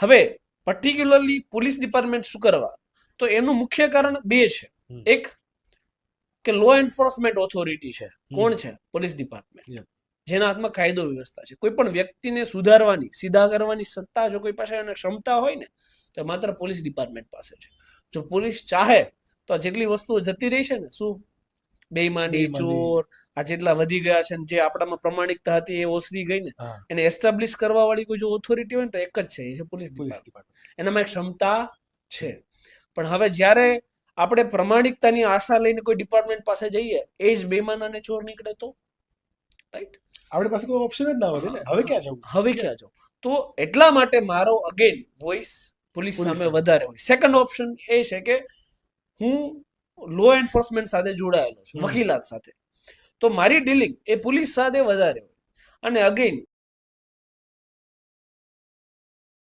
હવે particularly police department શું કરવા, તો એનું મુખ્ય કારણ બે છે. એક કે લો એન્ફોર્સમેન્ટ ઓથોરિટી છે. કોણ છે? પોલીસ ડિપાર્ટમેન્ટ, જેના હાથમાં કાયદો વ્યવસ્થા છે. કોઈ પણ વ્યક્તિને સુધારવાની, સીધા કરવાની સત્તા જો કોઈ પાસે એને ક્ષમતા હોય ને, તો માત્ર પોલીસ ડિપાર્ટમેન્ટ પાસે છે. જો પોલીસ ચાહે તો આ જેટલી વસ્તુઓ જતી રહી છે ને, શું બેઈમાની, ચોર, આ જેટલા વધી ગયા છે, જે આપણામાં પ્રમાણિકતા હતી એ ઓસરી ગઈ ને, એને એસ્ટાબ્લિશ કરવા વાળી કોઈ જો ઓથોરિટી હોય ને તો એક જ છે, એ છે પોલીસ ડિપાર્ટમેન્ટ. એનામાં એક ક્ષમતા છે. પણ હવે જ્યારે આપણે પ્રમાણિકતાની આશા લઈને કોઈ ડિપાર્ટમેન્ટ પાસે જઈએ, એ જ બેઈમાન અને ચોર નીકળે તો રાઈટ, આપણી પાસે કોઈ ઓપ્શન જ ના હોય ને. હવે ક્યાં જવું? હવે ક્યાં જવું? તો એટલા માટે મારો અગેન વોઇસ પોલીસ સામે વધારે હોય. સેકન્ડ ઓપ્શન એ છે કે હું લો એન્ફોર્સમેન્ટ સાથે જોડાયેલો છું, વકીલાત સાથે, તો મારી ડીલિંગ એ પોલીસ સાથે વધારે હોય. અને અગેન